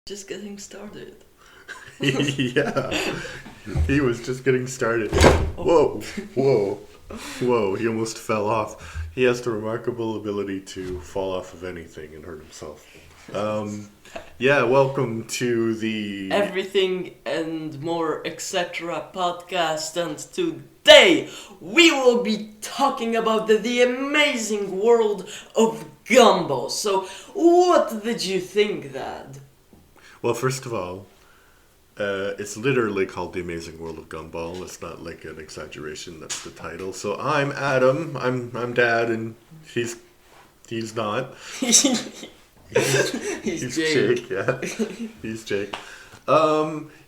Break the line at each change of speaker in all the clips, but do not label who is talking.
Just getting started.
Yeah, he was just getting started.
Oh.
Whoa, he almost fell off. He has the remarkable ability to fall off of anything and hurt himself. Yeah, welcome to the...
Everything and more, etc. podcast, and today we will be talking about the amazing world of Gumball. So, what did you think, Dad?
Well, first of all, it's literally called The Amazing World of Gumball. It's not like an exaggeration, that's the title. So I'm Adam, I'm Dad, and he's not.
He's Jake.
Yeah. He's Jake.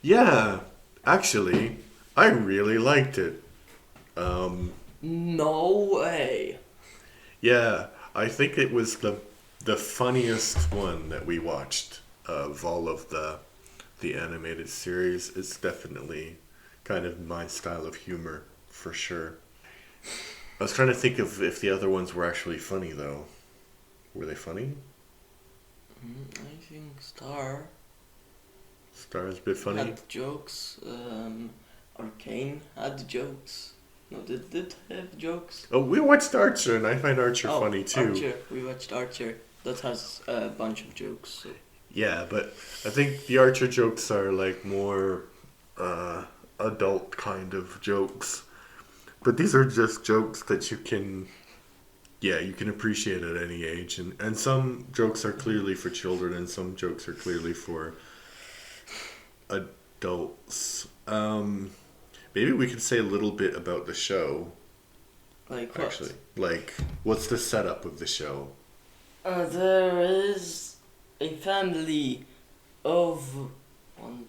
Yeah, actually, I really liked it.
No way.
Yeah, I think it was the funniest one that we watched of all of the animated series. It's definitely kind of my style of humor, for sure. I was trying to think of if the other ones were actually funny, though. Were they funny?
I think Star
Star's a bit funny.
had jokes. Arcane had jokes. No, did it have jokes?
Oh, we watched Archer, and I find Archer funny too.
Archer. We watched Archer. That has a bunch of jokes. So.
Yeah, but I think the Archer jokes are like more adult kind of jokes. But these are just jokes that you can appreciate at any age. And some jokes are clearly for children and some jokes are clearly for adults. Maybe we could say a little bit about the show.
Like what?
Actually, like, what's the setup of the show?
There is a family of 5.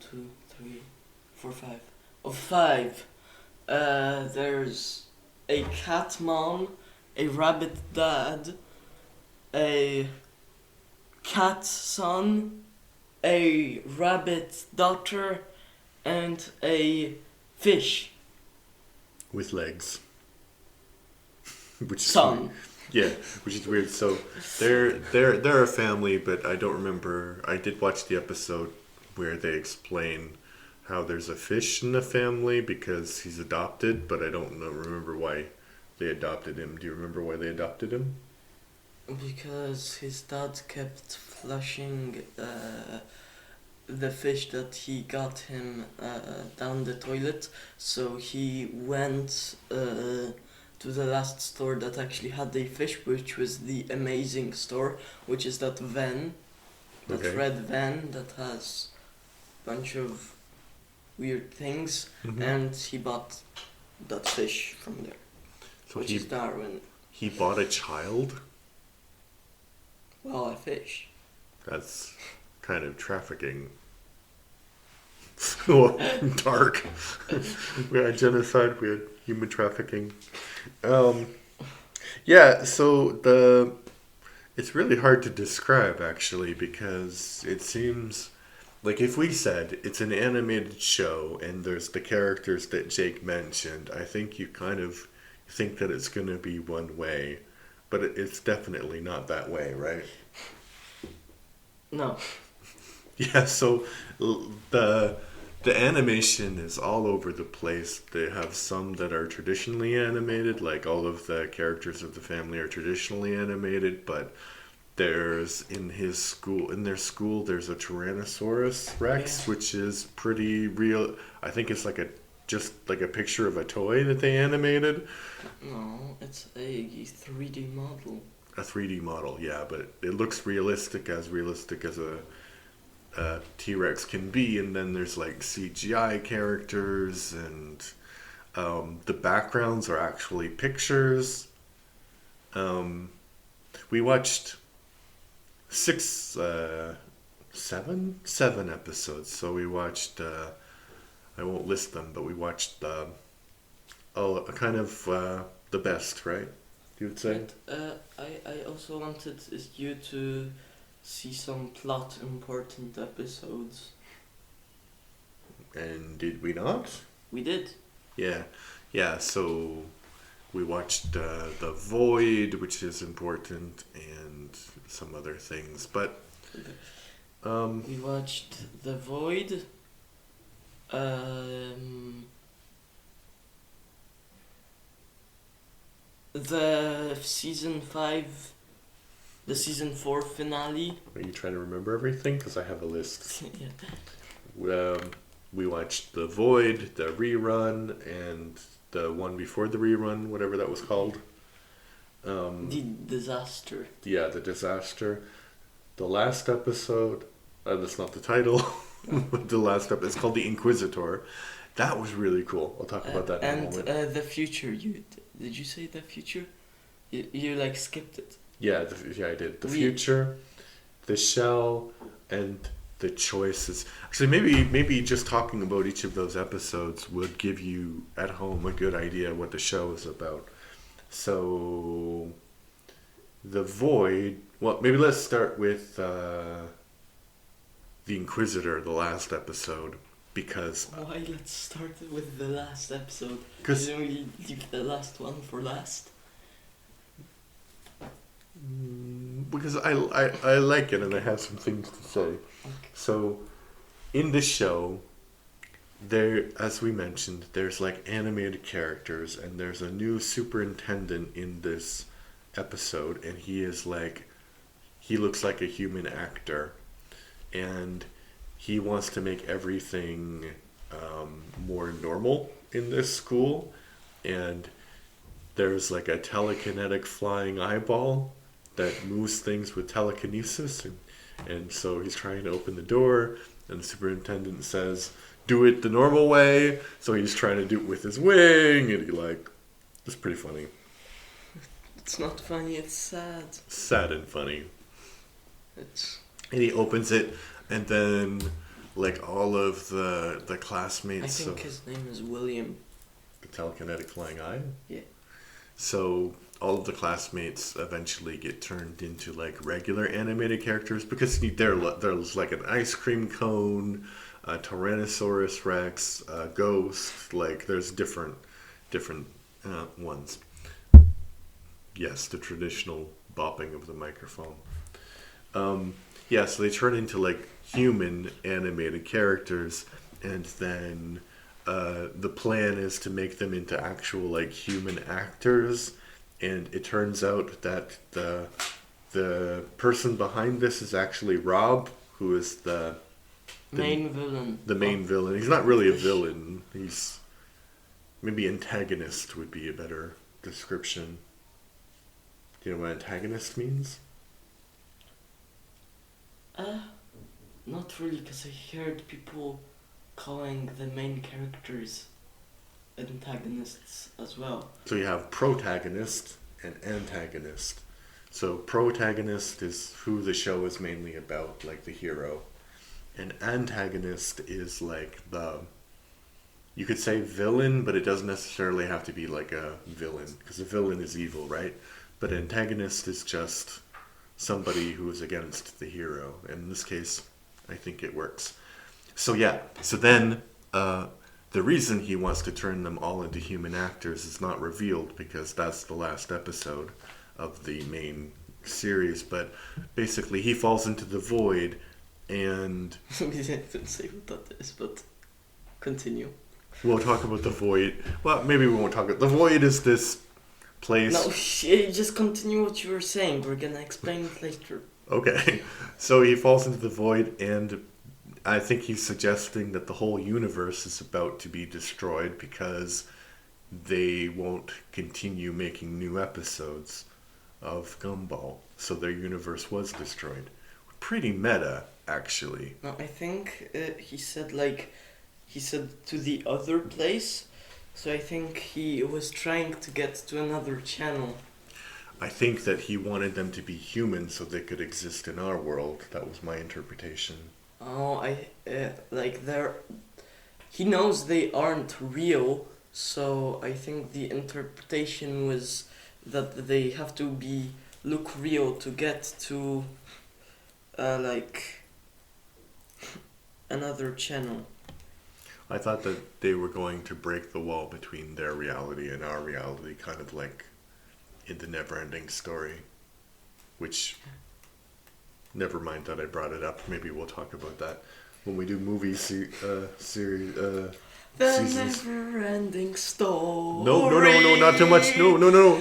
There's a cat mom, a rabbit dad, a cat son, a rabbit daughter, and a fish
With legs. Which is
son.
weird. Yeah, which is weird. So they're a family, but I don't remember. I did watch the episode where they explain how there's a fish in the family because he's adopted, but I don't remember why they adopted him. Do you remember why they adopted him?
Because his dad kept flushing the fish that he got him down the toilet, so he went to the last store that actually had a fish, which was the Amazing store, which is that van, that
Okay.
red van that has a bunch of weird things,
Mhm.
and he bought that fish from there,
So
which is Darwin.
he bought a child?
Well, a fish.
That's kind of trafficking. Oh, dark. We had genocide, we had human trafficking. Yeah, so it's really hard to describe actually because it seems like if we said it's an animated show and there's the characters that Jake mentioned, I think you kind of think that it's going to be one way, but it's definitely not that way, right?
No.
Yeah, so the animation is all over the place. They have some that are traditionally animated, like all of the characters of the family are traditionally animated, but there's in their school there's a Tyrannosaurus Rex,
Yeah.
which is pretty real. I think it's just like a picture of a toy that they animated.
No, it's a 3D model.
A 3D model, yeah, but it looks realistic as a T-Rex can be, and then there's like CGI characters, and the backgrounds are actually pictures. We watched seven episodes, so we watched, I won't list them, but we watched kind of the best, right? You would say?
But, I also wanted you to see some plot important episodes.
And did we not?
We did.
Yeah, so we watched The Void, which is important, and some other things. But
We watched The Void. The season 5, the season 4 finale.
Are you trying to remember everything? Because I have a list.
Yeah.
We watched The Void, the rerun, and the one before the rerun, whatever that was called.
The Disaster.
Yeah, The Disaster. The last episode, that's not the title, but the last episode, it's called The Inquisitor. That was really cool. I'll talk about that in a moment.
And The Future. Did you say The Future? You like skipped it.
Yeah, I did. The Future, The Shell, and The Choices. Actually, maybe just talking about each of those episodes would give you at home a good idea what the show is about. So, The Void. Well, maybe let's start with The Inquisitor, the last episode, because.
Why? Let's start with the last episode.
Because
didn't we leave the last one for last?
Because I like it and I have some things to say.
Okay.
So, in this show, there, as we mentioned, there's like animated characters, and there's a new superintendent in this episode, and he looks like a human actor, and he wants to make everything more normal in this school, and there's like a telekinetic flying eyeball that moves things with telekinesis, and so he's trying to open the door, and the superintendent says, do it the normal way, so he's trying to do it with his wing, and it's pretty funny.
It's not funny, it's sad.
Sad and funny.
And
he opens it, and then all of the classmates.
I think his name is William.
The telekinetic flying eye?
Yeah.
So all of the classmates eventually get turned into regular animated characters, because there's like an ice cream cone, a Tyrannosaurus Rex, a ghost, there's different ones. Yes, the traditional bopping of the microphone. So they turn into human animated characters, and then the plan is to make them into actual human actors, and it turns out that the person behind this is actually Rob, who is the
main villain.
The main villain. He's not really a villain. He's maybe antagonist would be a better description. Do you know what antagonist means?
Not really, because I heard people calling the main characters antagonists as well.
So you have protagonist and antagonist. So protagonist is who the show is mainly about, the hero. And antagonist is you could say villain, but it doesn't necessarily have to be a villain, because a villain is evil, right? But antagonist is just somebody who is against the hero. And in this case, I think it works. So then the reason he wants to turn them all into human actors is not revealed, because that's the last episode of the main series. But basically, he falls into the void, and
We didn't say what that is, but continue.
We'll talk about the void. Well, maybe we won't talk about the void. Is this place?
No, just continue what you were saying. We're gonna explain it later.
Okay, so he falls into the void, and I think he's suggesting that the whole universe is about to be destroyed because they won't continue making new episodes of Gumball. So their universe was destroyed. Pretty meta, actually.
No, I think he said to the other place. So I think he was trying to get to another channel.
I think that he wanted them to be human so they could exist in our world. That was my interpretation.
Oh, he knows they aren't real, so I think the interpretation was that they have to look real to get to another channel.
I thought that they were going to break the wall between their reality and our reality, kind of like in the Never-Ending Story, which never mind that I brought it up. Maybe we'll talk about that when we do movie series
The
seasons.
never-ending story.
No, not too much. No. We don't. No.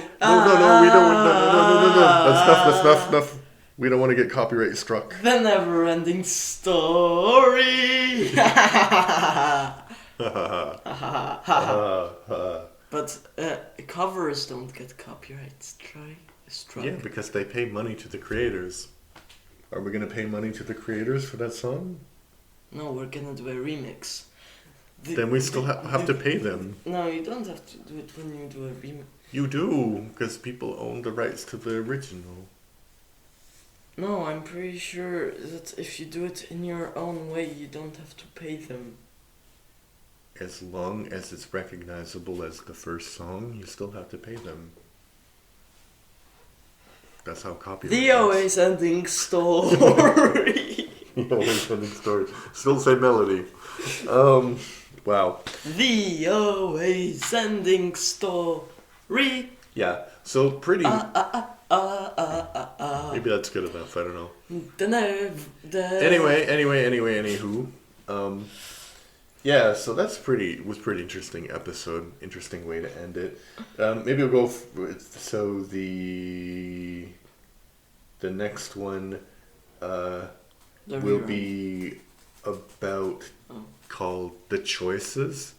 That's enough. We don't want to get copyright struck.
The never-ending story. But covers don't get copyright struck.
Yeah, because they pay money to the creators. Are we gonna pay money to the creators for that song?
No, we're gonna do a remix.
Then we still have to pay them.
No, you don't have to do it when you do a remix.
You do, because people own the rights to the original.
No, I'm pretty sure that if you do it in your own way, you don't have to pay them.
As long as it's recognizable as the first song, you still have to pay them. That's how copyright
The
works.
always ending story.
The always ending story. Still the same melody. Wow.
The always ending story.
Yeah, so pretty... Maybe that's good enough, I don't know. Anywho. Yeah, so that's was pretty interesting episode. Interesting way to end it. Maybe we'll go. So the next one will be about called The Choices.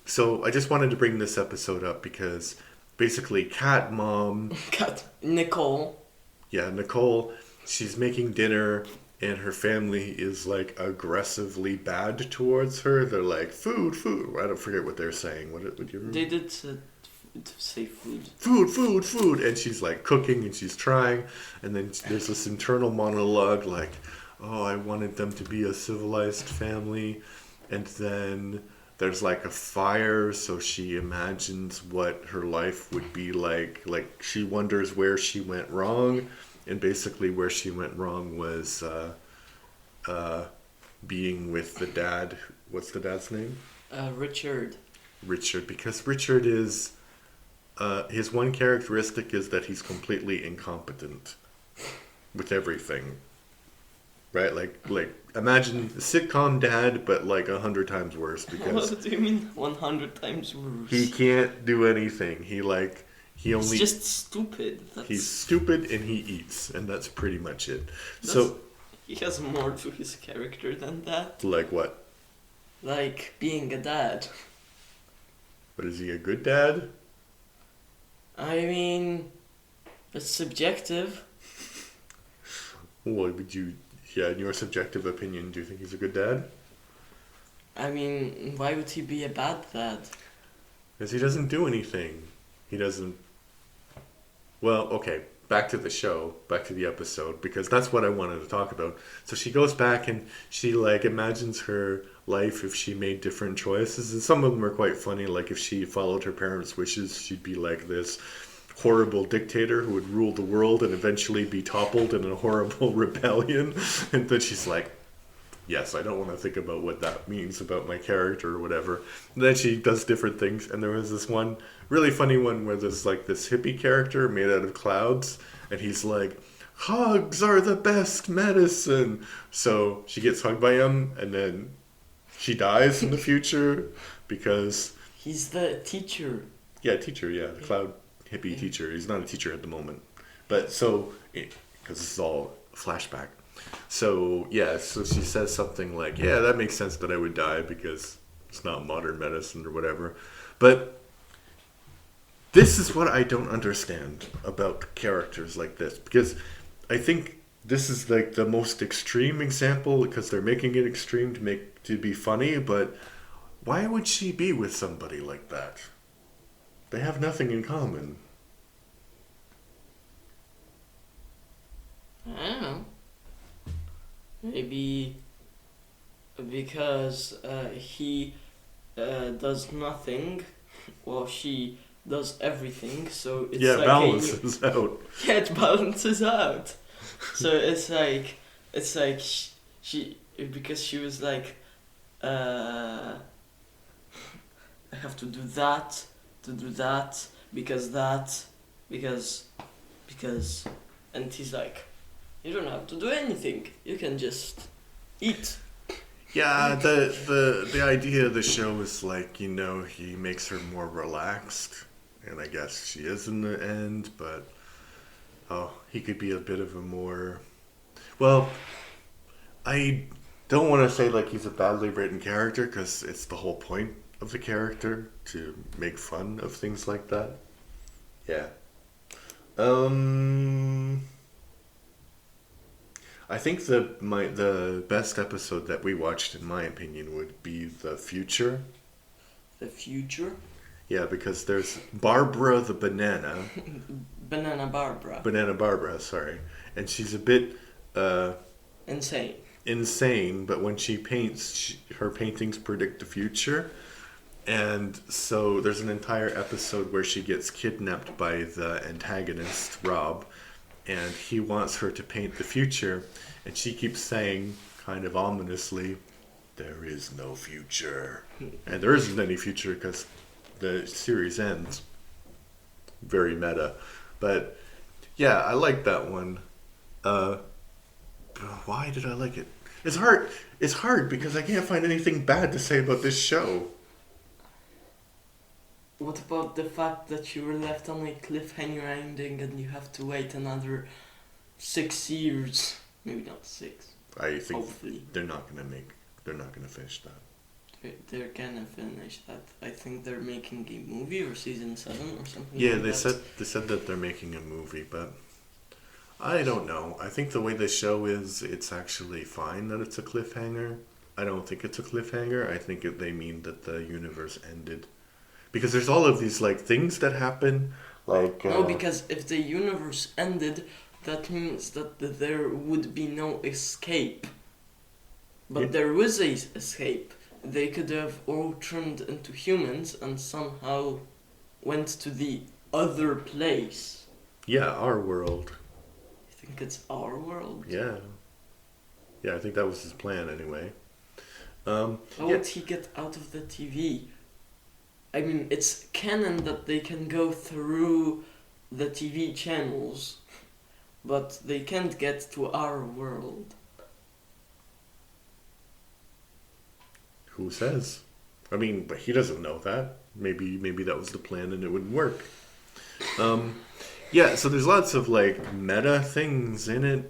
So I just wanted to bring this episode up because basically
Nicole.
Yeah, Nicole. She's making dinner. And her family is like aggressively bad towards her. They're like, food. I don't forget what they're saying. What you remember?
They did say food.
Food. And she's like cooking and she's trying. And then there's this internal monologue like, oh, I wanted them to be a civilized family. And then there's like a fire. So she imagines what her life would be like. Like she wonders where she went wrong. And basically where she went wrong was being with the dad. What's the dad's name?
Richard.
Richard, because Richard is... his one characteristic is that he's completely incompetent with everything. Right? Like imagine a sitcom dad, but like 100 times worse. Because
what do you mean 100 times worse?
He can't do anything. He's
just stupid.
He's stupid and he eats, and that's pretty much it.
He has more to his character than that.
Like what?
Like being a dad.
But is he a good dad?
I mean, it's subjective.
What would you... Yeah, in your subjective opinion, do you think he's a good dad?
I mean, why would he be a bad dad?
Because he doesn't do anything. He doesn't... Well, okay, back to the show, back to the episode, because that's what I wanted to talk about. So she goes back and she, like, imagines her life if she made different choices, and some of them are quite funny, like if she followed her parents' wishes, she'd be like this horrible dictator who would rule the world and eventually be toppled in a horrible rebellion, and then she's like, yes, I don't want to think about what that means about my character or whatever. And then she does different things, and there was this one really funny one where there's like this hippie character made out of clouds, and he's like, hugs are the best medicine. So she gets hugged by him, and then she dies in the future because...
He's the teacher.
Yeah, teacher, yeah. The cloud hippie teacher. He's not a teacher at the moment. But so, because this is all flashback. So, yeah, so she says something like, yeah, that makes sense that I would die because it's not modern medicine or whatever. But this is what I don't understand about characters like this. Because I think this is like the most extreme example because they're making it extreme to be funny. But why would she be with somebody like that? They have nothing in common.
I don't know. Maybe because he does nothing while she does everything, so it's like
balances out.
Yeah, it balances out. So it's like she because she was like, I have to do that because, and he's like, You don't have to do anything. You can just eat.
Yeah, the idea of the show is like, he makes her more relaxed, and I guess she is in the end, but he could be a bit of a more, well, I don't want to say like he's a badly written character because it's the whole point of the character to make fun of things like that. Yeah. I think the best episode that we watched, in my opinion, would be the future.
The future?
Yeah, because there's Barbara the banana.
Banana Barbara.
Banana Barbara, sorry, and she's a bit
Insane.
Insane, but when she paints, her paintings predict the future. And so there's an entire episode where she gets kidnapped by the antagonist, Rob, and he wants her to paint the future, and she keeps saying, kind of ominously, "There is no future." And there isn't any future because the series ends. Very meta. But yeah, I like that one. Why did I like it? It's hard. It's hard because I can't find anything bad to say about this show.
What about the fact that you were left on a cliffhanger ending and you have to wait another 6 years? Maybe not 6.
I think
hopefully.
they're not gonna finish that.
They're gonna finish that. I think they're making a movie or season 7 or something.
Yeah,
like
they
that.
said that they're making a movie, but I don't know. I think the way the show is, it's actually fine that it's a cliffhanger. I don't think it's a cliffhanger. I think they mean that the universe ended. Because there's all of these like things that happen, like
No, because if the universe ended, that means that there would be no escape. But there was a escape. They could have all turned into humans and somehow went to the other place.
Yeah, our world.
I think it's our world.
Yeah. Yeah, I think that was his plan anyway.
How would he get out of the TV? I mean, it's canon that they can go through the TV channels, but they can't get to our world.
Who says? I mean, but he doesn't know that. Maybe that was the plan and it wouldn't work. Yeah, so there's lots of like meta things in it.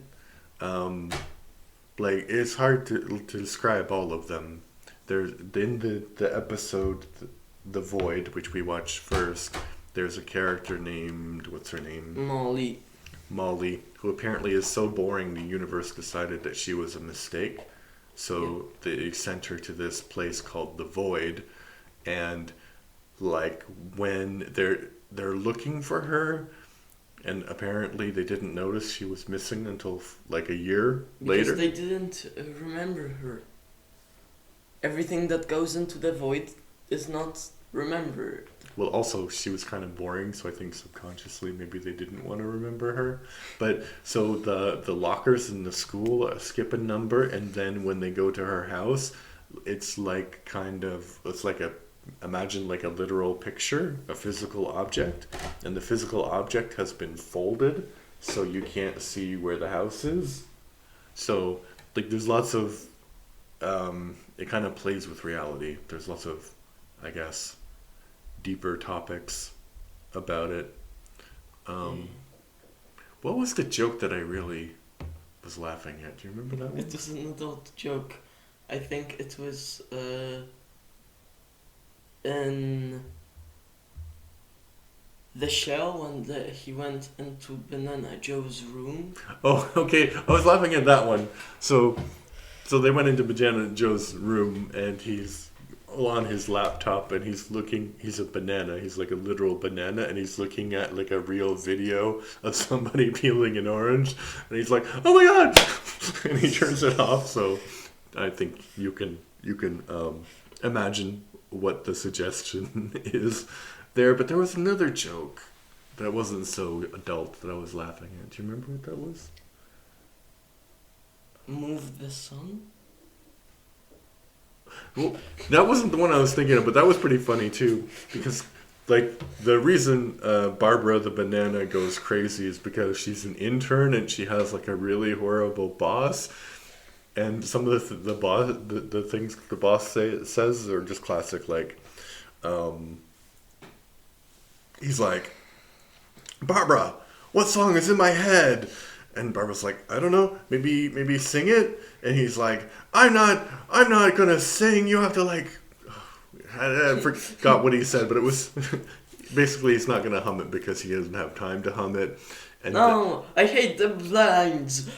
Like it's hard to describe all of them. There's in the episode The Void, which we watched first. There's a character named, what's her name? Molly, who apparently is so boring the universe decided that she was a mistake. So they sent her to this place called The Void, and like when they're looking for her, and apparently they didn't notice she was missing until like a year later.
Because they didn't remember her. Everything that goes into the void is not remembered.
Well, also she was kind of boring, so I think subconsciously maybe they didn't want to remember her. But so the lockers in the school skip a number, and then when they go to her house, it's like imagine like a literal picture, a physical object, and the physical object has been folded, so you can't see where the house is. So like there's lots of it kind of plays with reality. There's lots of, I guess, deeper topics about it. What was the joke that I really was laughing at? Do you remember that one?
It was an adult joke. I think it was in the show when he went into Banana Joe's room.
Oh, okay. I was laughing at that one. So they went into Banana Joe's room, and he's on his laptop, and he's a banana. He's like a literal banana, and he's looking at like a real video of somebody peeling an orange, and he's like, "Oh my god!" and he turns it off. So I think you can imagine what the suggestion is there. But there was another joke that wasn't so adult that I was laughing at. Do you remember what that was?
Move the sun?
Well, that wasn't the one I was thinking of, but that was pretty funny too, because like the reason Barbara the banana goes crazy is because she's an intern and she has like a really horrible boss. And some of the things the boss says are just classic. Like, he's like, Barbara, what song is in my head? And Barbara's like, I don't know, maybe sing it. And he's like, I'm not gonna sing. You have to like, I forgot what he said, but it was basically he's not gonna hum it because he doesn't have time to hum it. And
no, I hate the blinds.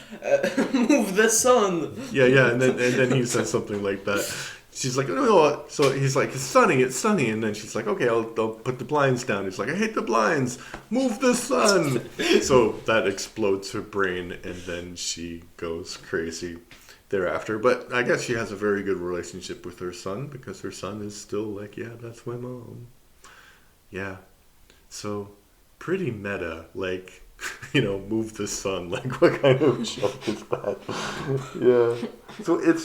Move the sun.
Yeah, and then he says something like that. She's like, no. So he's like, it's sunny. And then she's like, okay, I'll put the blinds down. He's like, I hate the blinds. Move the sun. So that explodes her brain, and then she goes crazy thereafter. But I guess she has a very good relationship with her son because her son is still like, yeah, that's my mom. Yeah. So pretty meta, like, move the sun. Like, what kind of joke is that? Yeah. So it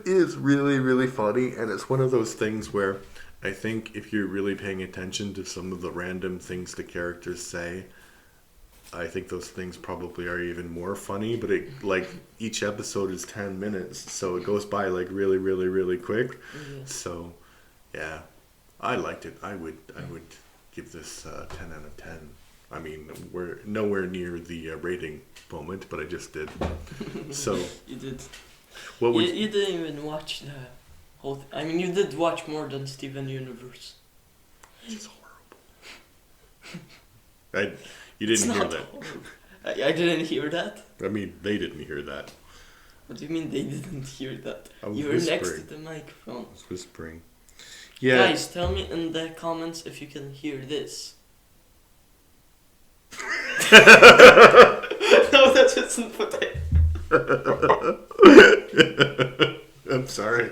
is really, really funny, and it's one of those things where I think if you're really paying attention to some of the random things the characters say, I think those things probably are even more funny, but it, like, each episode is 10 minutes, so it goes by, like, really, really, really quick.
Yeah.
So, yeah. I liked it. I would give this 10 out of 10. I mean, we're nowhere near the rating moment, but I just did. So
you did.
What would
You didn't even watch the whole I mean, you did watch more than Steven Universe.
It's horrible. You didn't hear that.
I didn't hear that.
I mean, they didn't hear that.
What do you mean they didn't hear that?
I was
You were
whispering.
next to the microphone.
I was whispering. Yeah.
Guys, tell me in the comments if you can hear this. No, that isn't what I...
I'm sorry.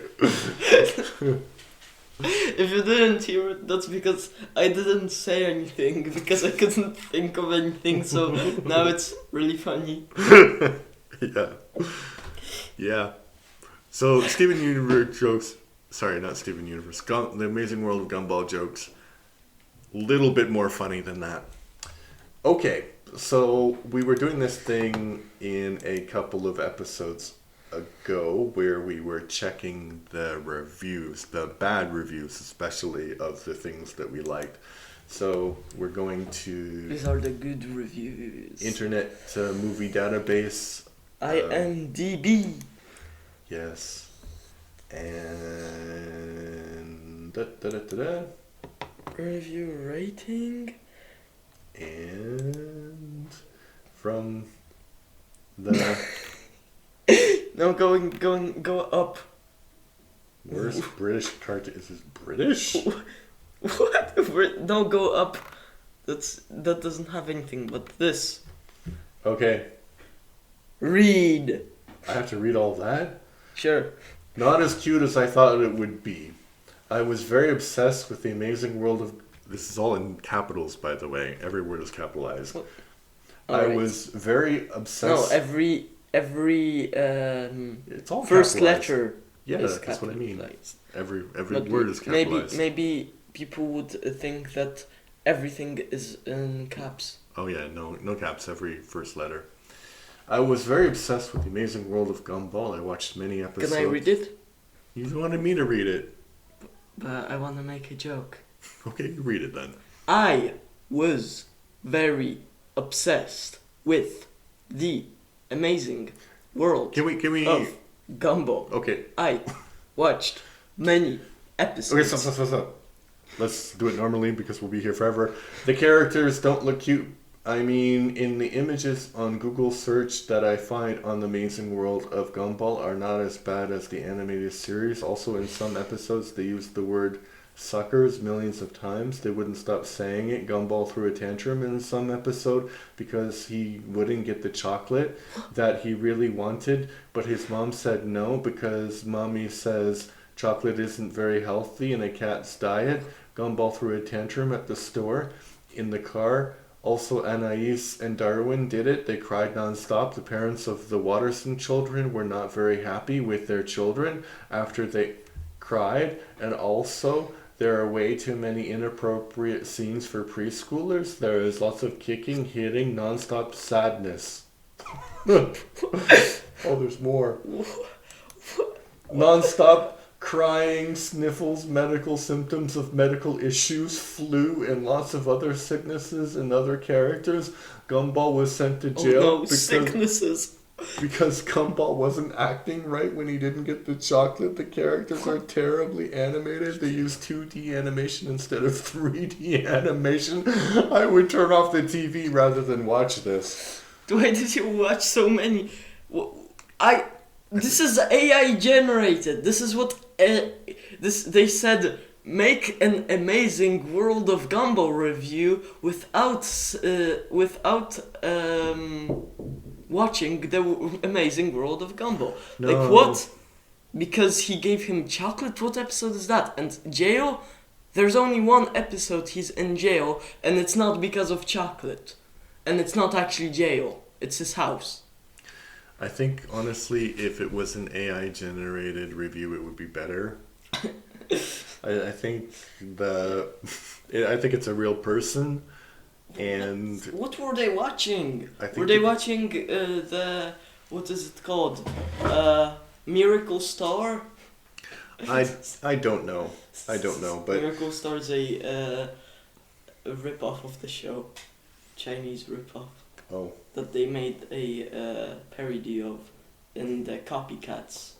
If you didn't hear it, that's because I didn't say anything, because I couldn't think of anything, so now it's really funny.
Yeah. Yeah. So, Steven Universe jokes... Sorry, not Steven Universe. The Amazing World of Gumball jokes. Little bit more funny than that. Okay, so we were doing this thing in a couple of episodes ago where we were checking the reviews, the bad reviews especially, of the things that we liked. So we're going to...
These are the good reviews.
Internet Movie Database.
IMDb.
Yes. And...
Review rating.
And from the
No, go up.
worst British cartoon. Is this British?
What? No, go up. That doesn't have anything but this.
Okay.
Read.
I have to read all that?
Sure.
Not as cute as I thought it would be. I was very obsessed with the amazing world of... This is all in capitals, by the way. Every word is capitalized. I was very obsessed...
No, every
it's all
first
capitalized.
letter
Yeah,
is
that's what I mean.
capitalized.
Every
But
word is capitalized.
Maybe people would think that everything is in caps.
Oh yeah, no caps, every first letter. I was very obsessed with the Amazing World of Gumball. I watched many episodes.
Can I read it?
You wanted me to read it.
But I want to make a joke.
Okay, you read it then.
I was very obsessed with the Amazing World
Can we
of Gumball.
Okay.
I watched many episodes.
Okay, stop. Let's do it normally because we'll be here forever. The characters don't look cute. I mean, in the images on Google search that I find on the Amazing World of Gumball are not as bad as the animated series. Also, in some episodes, they use the word suckers millions of times. They wouldn't stop saying it. Gumball threw a tantrum in some episode because he wouldn't get the chocolate that he really wanted, but his mom said no because mommy says chocolate isn't very healthy in a cat's diet. Gumball threw a tantrum at the store, in the car. Also, Anais and Darwin did it. They cried nonstop. The parents of the Watterson children were not very happy with their children after they cried. And also, there are way too many inappropriate scenes for preschoolers. There is lots of kicking, hitting, nonstop sadness. Oh, there's more. Nonstop crying, sniffles, medical symptoms of medical issues, flu, and lots of other sicknesses and other characters. Gumball was sent to jail
sicknesses.
because Gumball wasn't acting right when he didn't get the chocolate. The characters are terribly animated. They use 2D animation instead of 3D animation. I would turn off the TV rather than watch this.
Why did you watch so many? This is AI generated. This is what they said. Make an Amazing World of Gumball review without watching the Amazing World of Gumball.
No.
Like what? Because he gave him chocolate? What episode is that? And jail? There's only one episode he's in jail, and it's not because of chocolate. And it's not actually jail. It's his house.
I think, honestly, if it was an AI-generated review, it would be better. I think it's a real person, and
what were they watching?
I
Were they watching what is it called? Miracle Star?
I don't know. But
Miracle Star is a rip-off of the show, Chinese rip-off.
Oh.
That they made a parody of in the Copycats.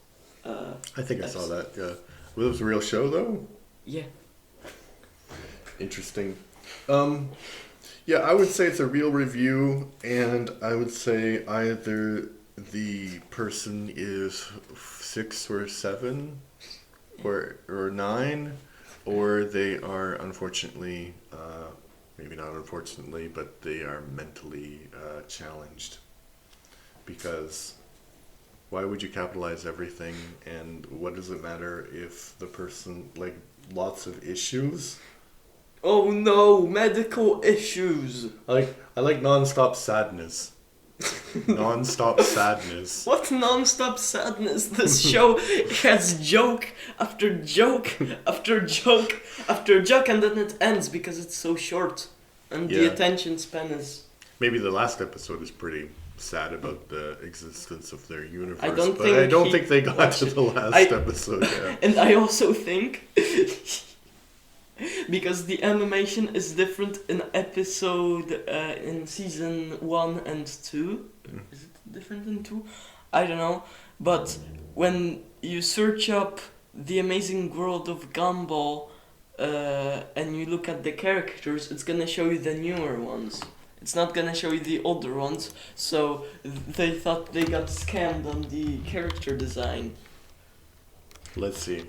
I think I saw that. Yeah, well, it was a real show though.
Yeah.
Interesting. Yeah, I would say it's a real review, and I would say either the person is 6 or 7, or 9, or they are unfortunately. Maybe not unfortunately, but they are mentally challenged. Because why would you capitalize everything, and what does it matter if the person, like, lots of issues?
Oh no, medical issues!
I like non-stop sadness. Non-stop sadness.
What non-stop sadness? This show has joke after joke after joke after joke, and then it ends because it's so short, and the attention span is.
Maybe the last episode is pretty sad about the existence of their universe,
I don't
think they got to the last episode. Yeah.
And I also think because the animation is different in episode in season 1 and 2. Is it different in 2? I don't know. But when you search up The Amazing World of Gumball and you look at the characters, it's gonna show you the newer ones. It's not gonna show you the older ones. So they thought they got scammed on the character design.
Let's see.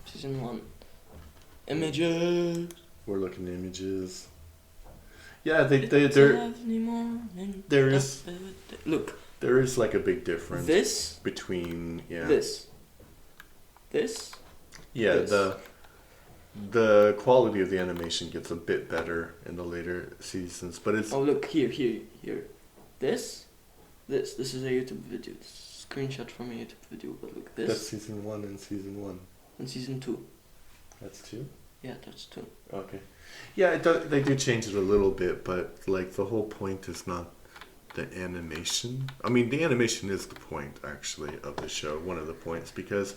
Season 1. Images.
We're looking at images. Yeah, there is.
Look.
There is like a big difference.
This
between
This.
Yeah,
this.
the quality of the animation gets a bit better in the later seasons, but it's.
Oh look here. This is a YouTube video. This is a screenshot from a YouTube video. But look, this.
That's season 1 and season 1.
And season 2.
That's 2?
Yeah, that's 2.
Okay. Yeah, they do change it a little bit, but like the whole point is not the animation. I mean, the animation is the point actually of the show. One of the points, because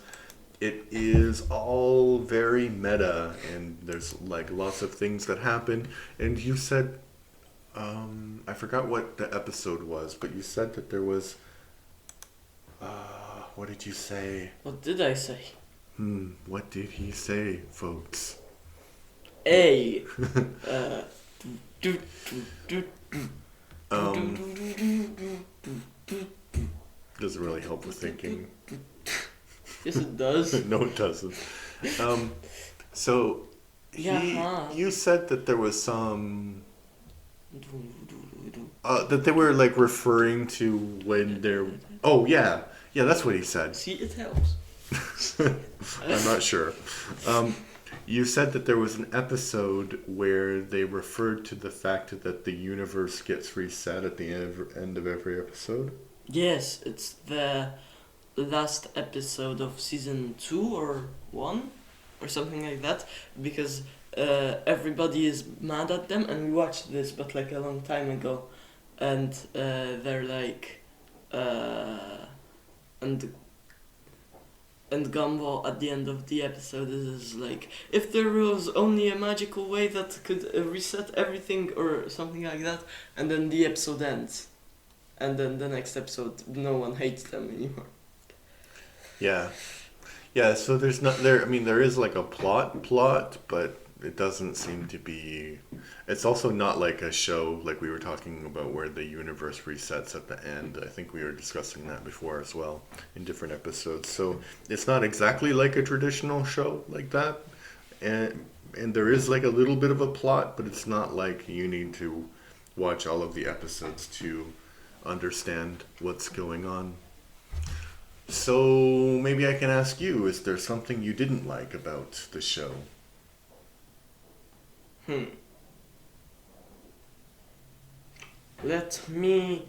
it is all very meta, and there's like lots of things that happen. And you said, I forgot what the episode was, but you said that there was. What did you say?
What did I say?
What did he say, folks?
A.
Doesn't really help with thinking.
Yes, it does.
No, it doesn't. So, you said that there was some. That they were like referring to when they're. Oh yeah, that's what he said.
See, it helps.
I'm not sure. You said that there was an episode where they referred to the fact that the universe gets reset at the end of every episode.
Yes, it's the last episode of season 2 or 1 or something like that, because everybody is mad at them, and we watched this but like a long time ago, and they're like and Gumball at the end of the episode is like, if there was only a magical way that could reset everything or something like that, and then the episode ends, and then the next episode no one hates them anymore.
Yeah. Yeah, so there's not there. I mean, there is like a plot, but it doesn't seem to be. It's also not like a show like we were talking about where the universe resets at the end. I think we were discussing that before as well in different episodes. So it's not exactly like a traditional show like that, and there is like a little bit of a plot, but it's not like you need to watch all of the episodes to understand what's going on. So maybe I can ask you, is there something you didn't like about the show?
Let me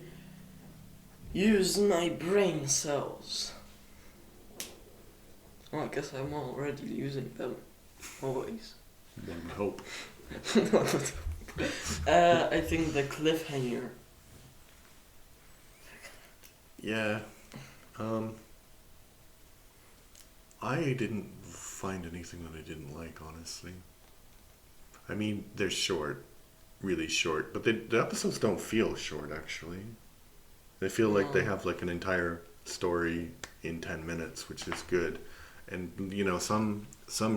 use my brain cells. Oh, I guess I'm already using them. Always.
One would hope.
I think the cliffhanger.
Yeah. I didn't find anything that I didn't like, honestly. I mean, they're short, really short, but the episodes don't feel short, actually. They feel like they have like an entire story in 10 minutes, which is good. And, you know, some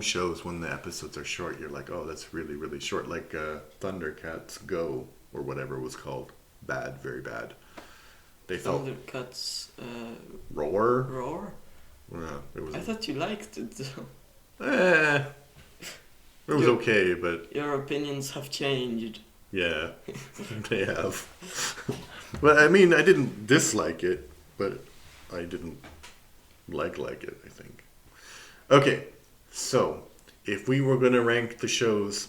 shows, when the episodes are short, you're like, oh, that's really, really short. Like Thundercats Go, or whatever it was called. Bad, very bad. They felt...
Thundercats...
Roar?
Roar?
Yeah, it was...
I thought you liked it, though.
It was okay, but...
Your opinions have changed.
Yeah, they have. But I mean, I didn't dislike it, but I didn't like it, I think. Okay, so if we were going to rank the shows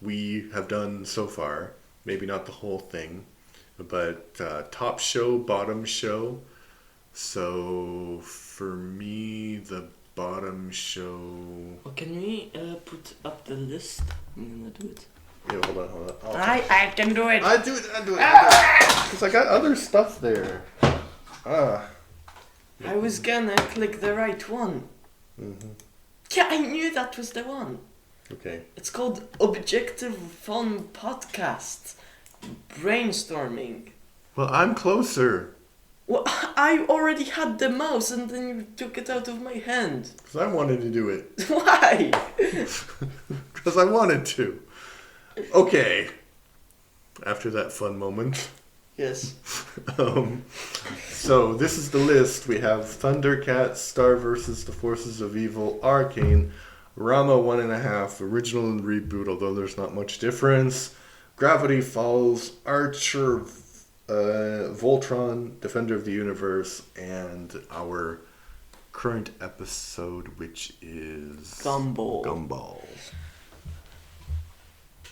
we have done so far, maybe not the whole thing, but top show, bottom show. So for me, the bottom show...
Well, can we put up the list? I'm gonna do it.
Yeah, hold on.
I can do it!
I do it! Because I got other stuff there.
I was gonna click the right one.
Mm-hmm.
Yeah, I knew that was the one.
Okay.
It's called Objective Fun Podcast. Brainstorming.
Well, I'm closer.
Well, I already had the mouse and then you took it out of my hand.
Because I wanted to do it.
Why?
Because I wanted to. Okay. After that fun moment.
Yes.
So this is the list. We have Thundercats, Star vs. the Forces of Evil, Arcane, Rama 1.5, original and reboot, although there's not much difference, Gravity Falls, Archer, Voltron, Defender of the Universe, and our current episode, which is...
Gumball.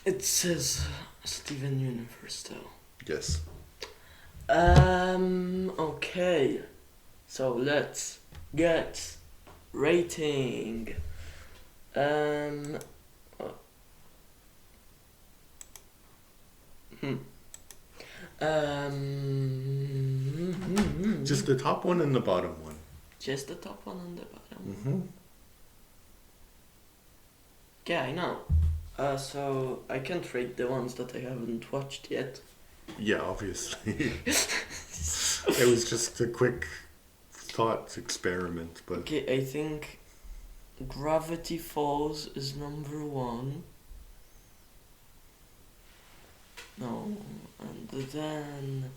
It says Steven Universe, though.
Yes.
Okay. So let's get rating.
Just the top one and the bottom one.
Just the top one and the bottom.
Mm-hmm.
Yeah, I know. So I can't rate the ones that I haven't watched yet.
Yeah, obviously. It was just a quick thought experiment, but...
Okay, I think Gravity Falls is number 1. No, and then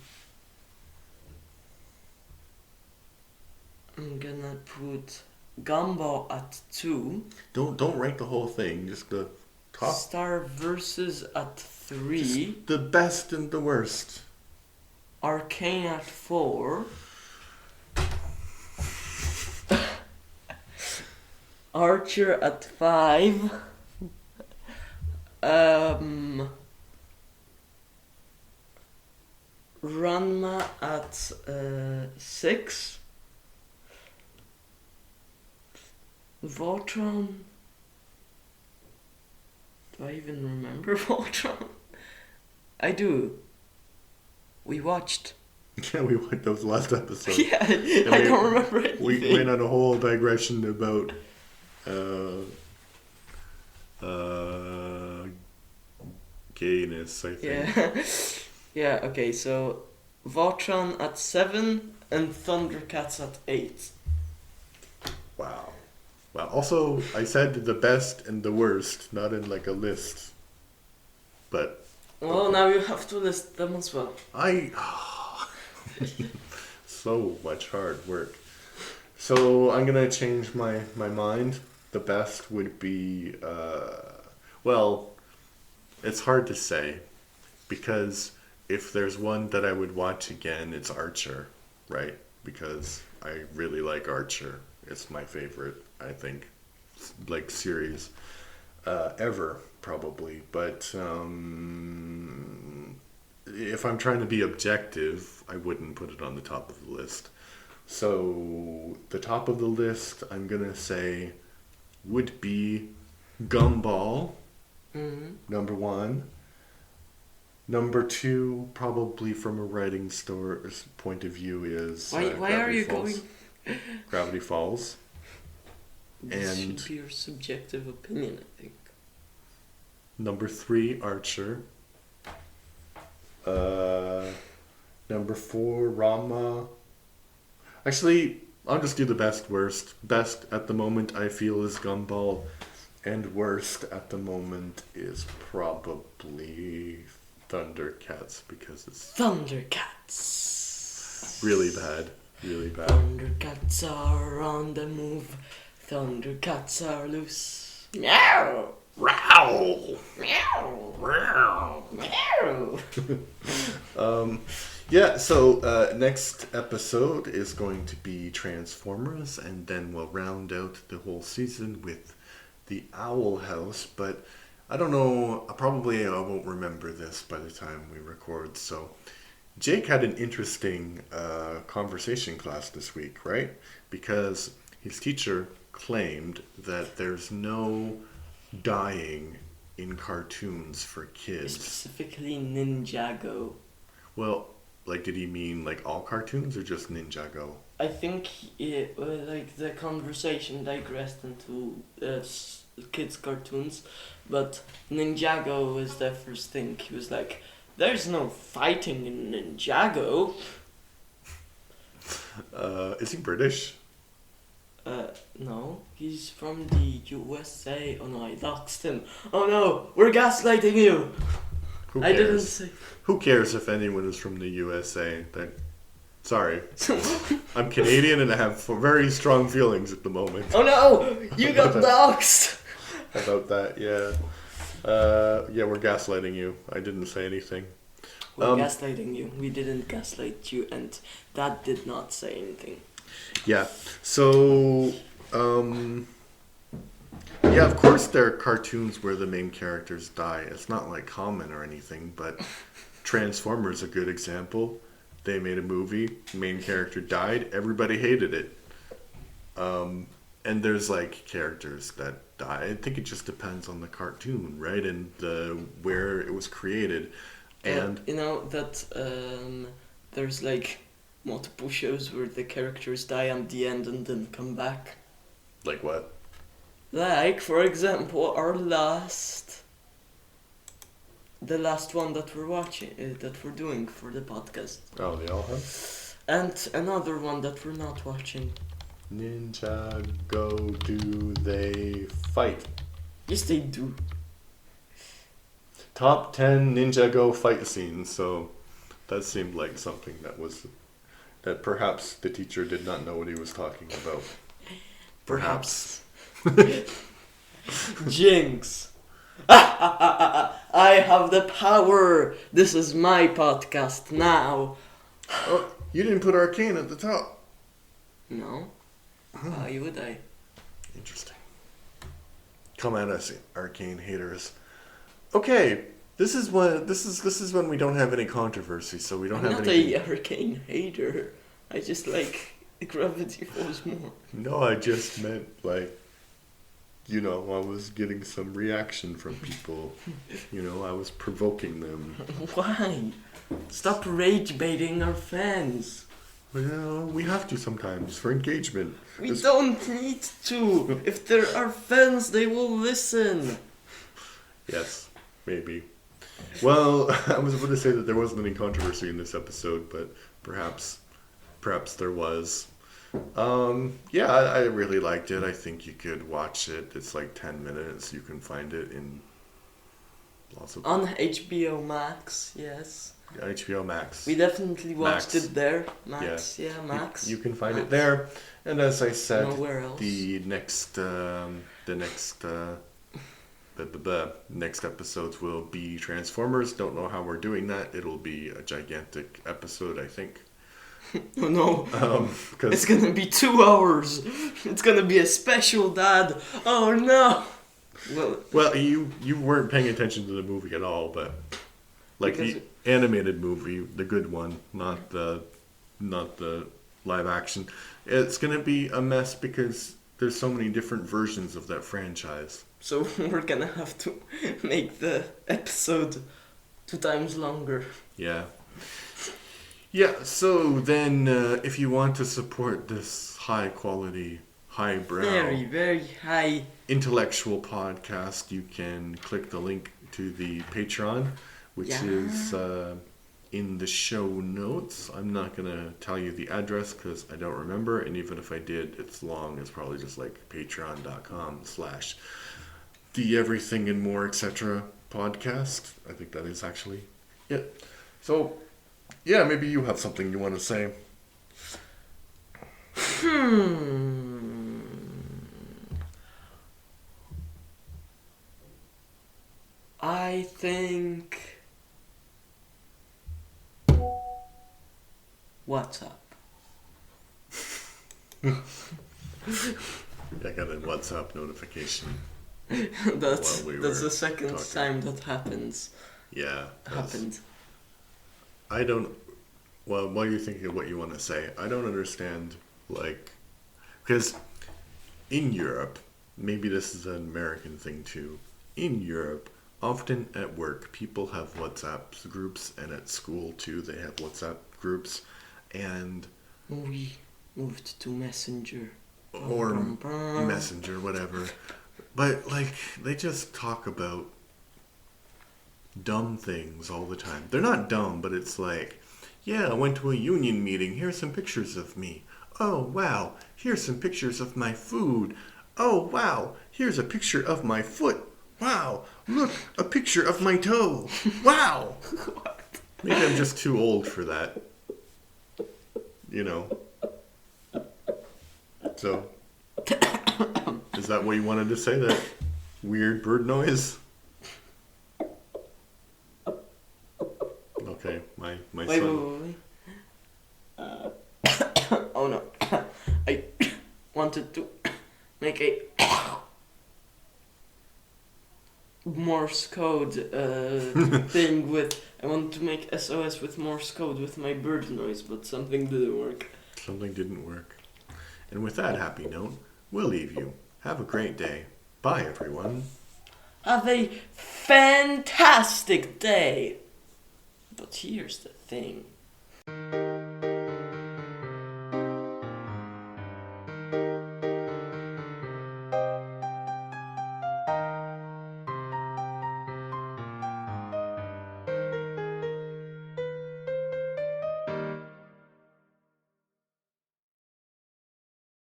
I'm gonna put Gumball at 2.
Don't rank the whole thing, just the top.
Star Versus at 3.
Just the best and the worst.
Arcane at 4. Archer at 5. Ranma at 6. Voltron. Do I even remember Voltron? I do. We watched.
Yeah, we went those last episodes.
Yeah, I don't remember anything.
We went on a whole digression about gayness, I think.
Yeah. Yeah, okay, so Voltron at 7 and Thundercats at 8.
Wow. Well, also, I said the best and the worst, not in like a list. But
Well,
okay.
now you have to list them as well.
So much hard work. So I'm gonna change my mind. The best would be well, it's hard to say because if there's one that I would watch again, it's Archer, right? Because I really like Archer. It's my favorite, I think, like series ever, probably. But if I'm trying to be objective, I wouldn't put it on the top of the list. So the top of the list, I'm gonna say, would be Gumball, number 1. Number 2, probably from a writing store's point of view, is
Why are
Gravity
you
Falls.
going?
Gravity Falls.
This
And
should be your subjective opinion, I think.
number 3, Archer. Number 4, Rama. Actually, I'll just do the best worst. Best at the moment I feel is Gumball, and worst at the moment is probably Thundercats because it's
Thundercats.
really bad. Really bad.
Thundercats are on the move. Thundercats are loose. Meow!
Row!
Meow!
Row!
Meow!
Yeah, so next episode is going to be Transformers, and then we'll round out the whole season with the Owl House, but I don't know, probably I won't remember this by the time we record, so Jake had an interesting conversation class this week, right? Because his teacher claimed that there's no dying in cartoons for kids.
Specifically Ninjago.
Well, like, did he mean like all cartoons or just Ninjago?
I think like the conversation digressed into kids' cartoons, but Ninjago was the first thing. He was like, "There's no fighting in Ninjago."
Is he British?
No, he's from the USA. Oh no, I doxed him. Oh no, we're gaslighting you.
Who
I
cares?
didn't say.
Who cares if anyone is from the USA? Sorry. I'm Canadian and I have very strong feelings at the moment.
Oh no, you got doxed.
About that, yeah. Yeah, we're gaslighting you. I didn't say anything.
We're gaslighting you. We didn't gaslight you, and Dad did not say anything.
Yeah. So, yeah, of course there are cartoons where the main characters die. It's not like common or anything, but Transformers a good example. They made a movie, main character died, everybody hated it. And there's like characters that die. I think it just depends on the cartoon, right? And where it was created. And
you know that there's like multiple shows where the characters die at the end and then come back.
like what?
Like, for example, the last one that we're watching, that we're doing for the podcast.
Oh, they all have?
And another one that we're not watching.
Ninjago, do they fight?
Yes, they do.
Top 10 Ninjago fight scenes. So that seemed like something that perhaps the teacher did not know what he was talking about.
Perhaps. Jinx. I have the power. This is my podcast now.
Oh, you didn't put Arcane at the top.
No. Why would I?
Interesting. Come at us, Arcane haters. Okay, this is when we don't have any controversy, so we don't
I'm
have
not
anything.
a hurricane hater. I just like Gravity Falls more.
No, I just meant like, I was getting some reaction from people. I was provoking them.
Why? Stop rage baiting our fans.
Well, we have to sometimes for engagement.
We don't need to. If there are fans, they will listen.
Yes, maybe. Well, I was going to say that there wasn't any controversy in this episode, but perhaps there was. Yeah, I really liked it. I think you could watch it. It's like 10 minutes. You can find it in lots of...
On HBO Max, yes.
HBO Max.
We definitely watched
Max.
it there. Max, yeah, Max.
You can find
Max.
it there. And as I said,
Nowhere else.
the next episodes will be Transformers. Don't know how we're doing that. It'll be a gigantic episode, I think.
Oh no,
Cause
it's gonna be 2 hours. It's gonna be a special, Dad. Oh no.
Well, you weren't paying attention to the movie at all, but like the animated movie, the good one, not the live action. It's gonna be a mess because there's so many different versions of that franchise.
So we're gonna have to make the episode 2 times longer.
Yeah. Yeah, so then if you want to support this high quality, highbrow,
Very, very high.
intellectual podcast, you can click the link to the Patreon, which is in the show notes. I'm not going to tell you the address because I don't remember, and even if I did, it's long. It's probably just like patreon.com/the everything and more, etc. podcast. I think that is actually it. So... yeah, maybe you have something you want to say.
I think... What's up?
I got a WhatsApp notification.
that's
while we
the
were
second
talking.
time that happens.
Yeah.
Happened.
I don't... well, while you're thinking of what you want to say, I don't understand, like... because in Europe, maybe this is an American thing too, in Europe, often at work, people have WhatsApp groups, and at school too, they have WhatsApp groups, and...
we moved to Messenger.
or Messenger, whatever. But, like, they just talk about dumb things all the time. They're not dumb, but it's like, yeah, I went to a union meeting. Here's some pictures of me. Oh, wow. Here's some pictures of my food. Oh, wow. Here's a picture of my foot. Wow. Look, a picture of my toe. Wow. Maybe I'm just too old for that. So, is that what you wanted to say? That weird bird noise? Okay, my son.
Wait. Oh no. I wanted to make a Morse code thing with... I wanted to make SOS with Morse code with my bird noise, but something didn't work.
Something didn't work. And with that happy note, we'll leave you. Have a great day. Bye, everyone.
Have a fantastic day! But here's the thing.